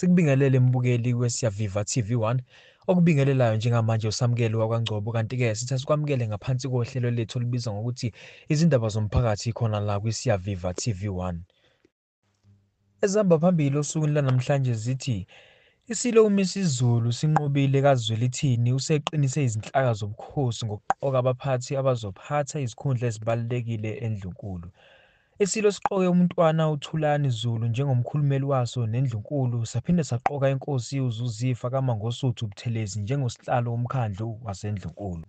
Sikubingelele mbukeli weSiyaviva TV1 okubingelelayo njengamanje usamukeli wakwaNgcobo kanti-ke sithatha sikwamukele ngaphansi kohlelo lethu olubizwa ngokuthi izindaba zomphakathi khona la kwiSiyaviva TV1. Ezihamba phambili osukwini lanamhlanje zithi isilo uMisizulu sinqobile kaZwelithini useqinise izinhlaka zobukhosi ngokuqoka abaphathi abazophatha izikhundla ezibalulekile eNdlunkulu. Isilo siqoke umntwana uThulani Zulu njengomkhulumeli waso neNdlunkulu saphinde saqoka inkosi uZuzifa kaMangosuthu Buthelezi njengosihlalo womkhandlu waseNdlunkulu.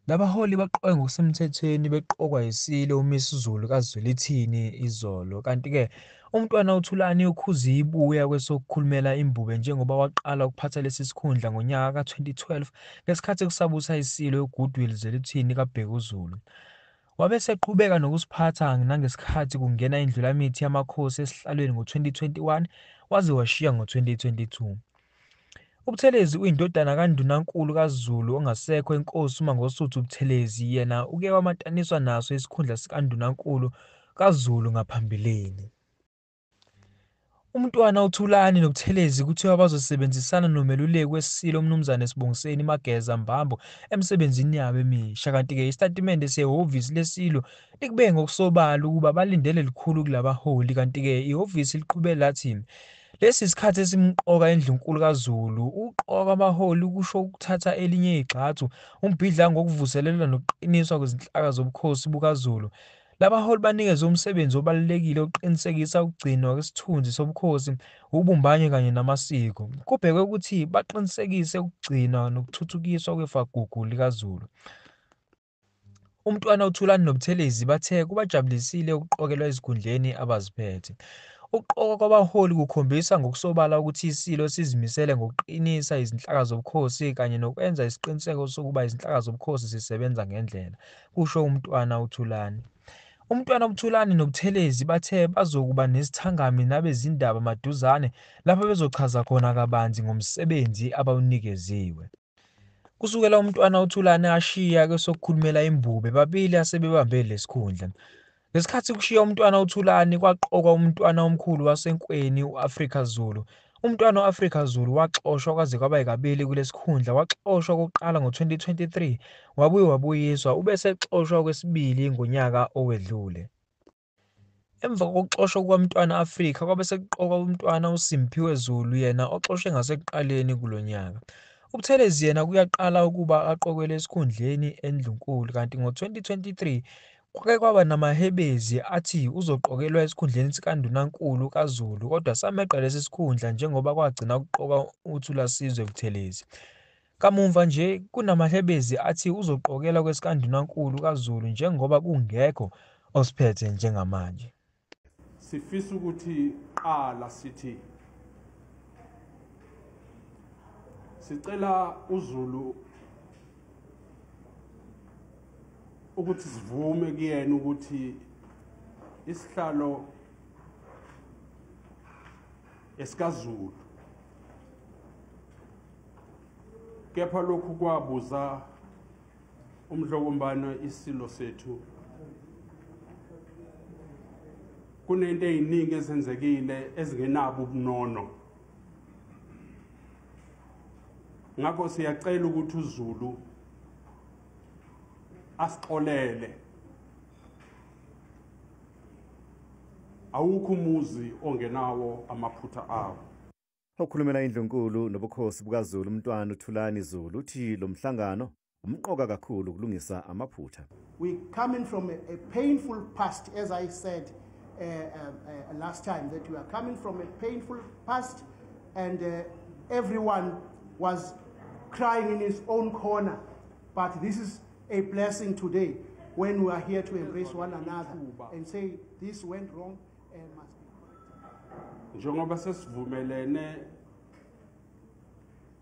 Labaholi baqoke ngokusemthethweni beqokwa yisilo uMisuzulu kaZwelithini izolo kanti-ke umntwana uThulani ukhuzi ibuya kwesokukhulumela imbube njengoba waqala ukuphatha lesi sikhundla ngonyaka ka-2012 ngesikhathi kusabusa isilo uGoodwill Zwelithini kaBhekuzulu. Wabe seqhubeka nokusiphatha nangesikhathi kungena indlulamithi yamakhosi esihlalweni ngo-2021 waze washiya ngo-2022. uButhelezi uyindodana kaNdunankulu kaZulu ongasekho inkosi uMangosuthu Buthelezi yena uke wamataniswa naso isikhundla sikaNdunankulu kaZulu ngaphambilini. Umntwana uThulani noButhelezi kuthiwa bazosebenzisana nomeluleki wesilo umnumzane Sibongiseni Mageza Mbambo emsebenzini yabo emisha kanti-ke isitatimende sehhovisi lesilo likubeke ngokusobala ukuba balindele likhulu kulabaholi kanti-ke ihhovisi liqhubele lathi lesi isikhathi esimqoka eNdlunkulu kaZulu uqoka abaholi kusho ukuthatha elinye igxathu umbhidla ngokuvuselela nokuqiniswa kwezinhlaka zobukhosi bukaZulu. Labaholi banikezwe umsebenzi obalulekile oqinisekisa ukugcinwa kwesithunzi sobukhosi, ubumbano kanye namasiko. Kubhekwe ukuthi baqinisekise ukugcinwa nokuthuthukiswa kwefagugu likaZulu. Umntwana uThulani noButhelezi bathe kubajabulisile ukuqokelwa ezikhundleni abaziphethe. Ukuqoka kwabaholi kukhombisa ngokusobala ukuthi isilo sizimisele ngokuqinisa izinhlaka zobukhosi kanye nokwenza isiqiniseko sokuba izinhlaka zobukhosi zisebenza ngendlela, kusho umntwana uThulani. Umntwana uThulani noButhelezi bathe bazokuba nesithangami nabezindaba maduzane lapho bezochaza khona kabanzi ngomsebenzi abawunikeziwe. Kusukela umntwana uThulani ashiya kwesokukhulumela imbube babili asebebambe lesikhundla. Ngesikhathi kushiya umntwana uThulani kwaqokwa umntwana omkhulu wasenkweni uAfrika Zulu. Umntwana u-Afrika Zulu waxoshwa kwaze kwaba kabili kulesikhundla waxoshwa okokuqala ngo-2023 wabuye wabuyiswa ubese exoshwa kwesibili ngonyaka owedlule. Emva kokuxoshwa kukamntwana Afrika kwabe sekuqokwa umntwana uSimphiwe Zulu yena oxoshwe ngasekuqaleni kulonyaka. uButhelezi yena kuyaqala ukuba aqokelwe esikhundleni eNdlunkulu kanti ngo-2023 kwake kwaba namahebezi athi uzoqokelwa esikhundleni sikaNdunankulu kaZulu kodwa sameqa lesi sikhundla njengoba kwagcina ukuqoka uThulasizwe Buthelezi. Kamuva nje kunamahebezi athi uzoqokelwa kwesikaNdunankulu kaZulu njengoba kungekho osiphethe njengamanje. Sifisa ukuthi qala sithi sicela uZulu ukuthi sivume kuyena ukuthi isihlalo esikaZulu kepha lokhu kwabuza umhlokombane isilo sethu kunento eziningi ezenzekile ezingenabo ubunono ngakho siyacela ukuthi uZulu asixolele awukho umuzi ongenawo amaphutha awo. Okhulumela iNdlunkulu nobukhosi bukaZulu umntwana uThulani Zulu uthi lo mhlangano umqoka kakhulu kulungisa amaphutha. We coming from a painful past, as I said last time, that we are coming from a painful past and everyone was crying in his own corner, but this is a blessing today when we are here to embrace one another and say this went wrong and must be corrected. Njengoba sesivumelene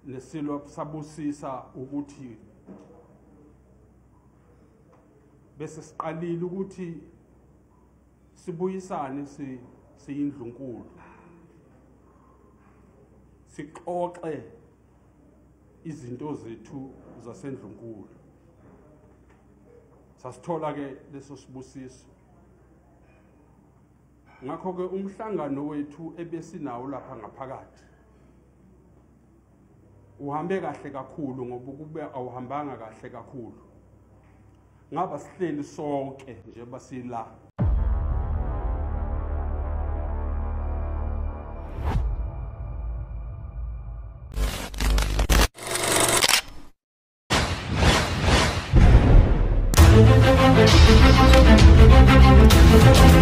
nesilo sabusisa ukuthi bese siqalile ukuthi sibuyisane siyindlunkulu sixoxe izinto zethu zaseNdlunkulu. Sasithola ke leso sibusiso. Ngakho ke umhlangano wethu ebesinawo lapha ngaphakathi uhambe kahle kakhulu ngoba kube awuhambanga kahle kakhulu. Ngaba sihleli sonke nje basila. Thank you.